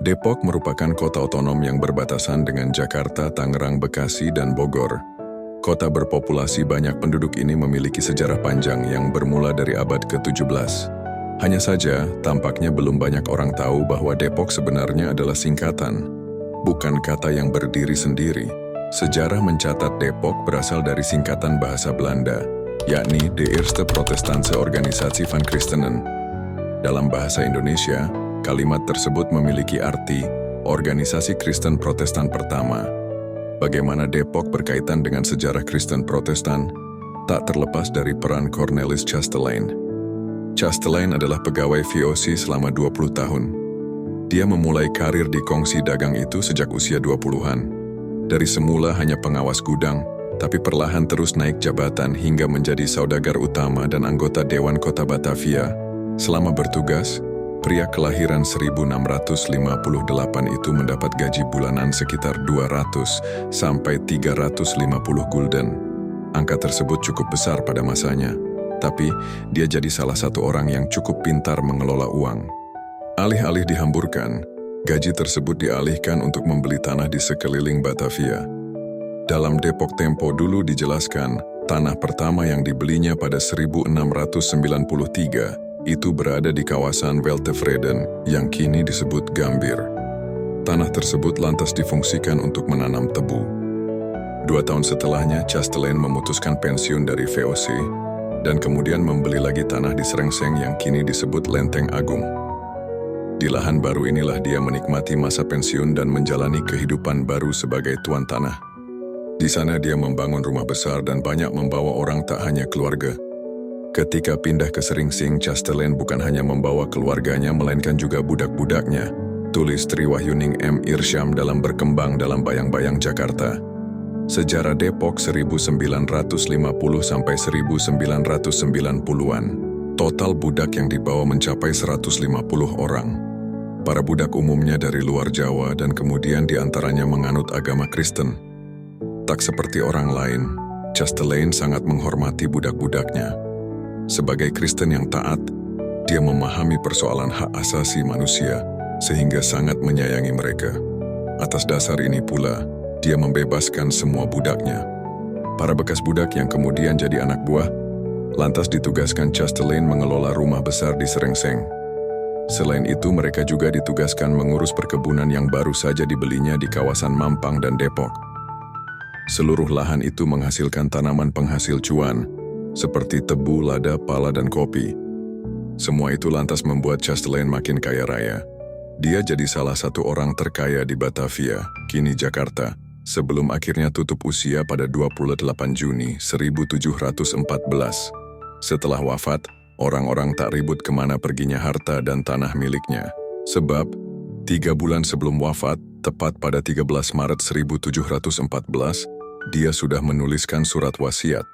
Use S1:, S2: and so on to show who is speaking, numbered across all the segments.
S1: Depok merupakan kota otonom yang berbatasan dengan Jakarta, Tangerang, Bekasi, dan Bogor. Kota berpopulasi banyak penduduk ini memiliki sejarah panjang yang bermula dari abad ke-17. Hanya saja, tampaknya belum banyak orang tahu bahwa Depok sebenarnya adalah singkatan, bukan kata yang berdiri sendiri. Sejarah mencatat Depok berasal dari singkatan bahasa Belanda, yakni De Eerste Protestantse Organisatie van Christenen. Dalam bahasa Indonesia, kalimat tersebut memiliki arti organisasi Kristen Protestan pertama. Bagaimana Depok berkaitan dengan sejarah Kristen Protestan, tak terlepas dari peran Cornelis Chastelain. Chastelain adalah pegawai VOC selama 20 tahun. Dia memulai karir di kongsi dagang itu sejak usia 20-an. Dari semula hanya pengawas gudang, tapi perlahan terus naik jabatan hingga menjadi saudagar utama dan anggota Dewan Kota Batavia. Selama bertugas, pria kelahiran 1658 itu mendapat gaji bulanan sekitar 200 sampai 350 gulden. Angka tersebut cukup besar pada masanya, tapi dia jadi salah satu orang yang cukup pintar mengelola uang. Alih-alih dihamburkan, gaji tersebut dialihkan untuk membeli tanah di sekeliling Batavia. Dalam Depok Tempo dulu dijelaskan, tanah pertama yang dibelinya pada 1693 itu berada di kawasan Weltevreden yang kini disebut Gambir. Tanah tersebut lantas difungsikan untuk menanam tebu. 2 tahun setelahnya, Chastelain memutuskan pensiun dari VOC dan kemudian membeli lagi tanah di Srengseng yang kini disebut Lenteng Agung. Di lahan baru inilah dia menikmati masa pensiun dan menjalani kehidupan baru sebagai tuan tanah. Di sana dia membangun rumah besar dan banyak membawa orang, tak hanya keluarga. Ketika pindah ke Srengseng, Chastelain bukan hanya membawa keluarganya, melainkan juga budak-budaknya, tulis Tri Wahyuning M. Irsyam dalam Berkembang dalam Bayang-Bayang Jakarta. Sejarah Depok 1990-1990-an. Total budak yang dibawa mencapai 150 orang. Para budak umumnya dari luar Jawa dan kemudian diantaranya menganut agama Kristen. Tak seperti orang lain, Chastelain sangat menghormati budak-budaknya. Sebagai Kristen yang taat, dia memahami persoalan hak asasi manusia sehingga sangat menyayangi mereka. Atas dasar ini pula, dia membebaskan semua budaknya. Para bekas budak yang kemudian jadi anak buah, lantas ditugaskan Chastelain mengelola rumah besar di Srengseng. Selain itu, mereka juga ditugaskan mengurus perkebunan yang baru saja dibelinya di kawasan Mampang dan Depok. Seluruh lahan itu menghasilkan tanaman penghasil cuan, seperti tebu, lada, pala, dan kopi. Semua itu lantas membuat Chastelain makin kaya raya. Dia jadi salah satu orang terkaya di Batavia, kini Jakarta, sebelum akhirnya tutup usia pada 28 Juni 1714. Setelah wafat, orang-orang tak ribut kemana perginya harta dan tanah miliknya. Sebab, 3 bulan sebelum wafat, tepat pada 13 Maret 1714, dia sudah menuliskan surat wasiat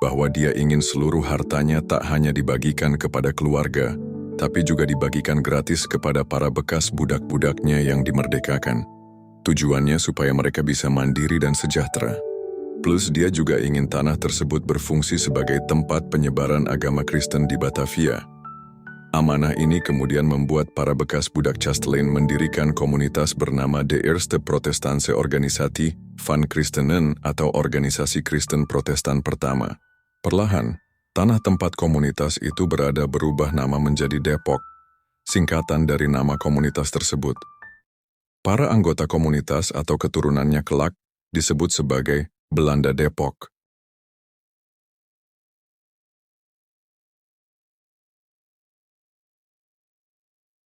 S1: bahwa dia ingin seluruh hartanya tak hanya dibagikan kepada keluarga, tapi juga dibagikan gratis kepada para bekas budak-budaknya yang dimerdekakan. Tujuannya supaya mereka bisa mandiri dan sejahtera. Plus dia juga ingin tanah tersebut berfungsi sebagai tempat penyebaran agama Kristen di Batavia. Amanah ini kemudian membuat para bekas budak Chastelain mendirikan komunitas bernama De Eerste Protestantse Organisatie van Christenen atau Organisasi Kristen Protestan Pertama. Perlahan, tanah tempat komunitas itu berada berubah nama menjadi Depok, singkatan dari nama komunitas tersebut. Para anggota komunitas atau keturunannya kelak disebut sebagai Belanda Depok.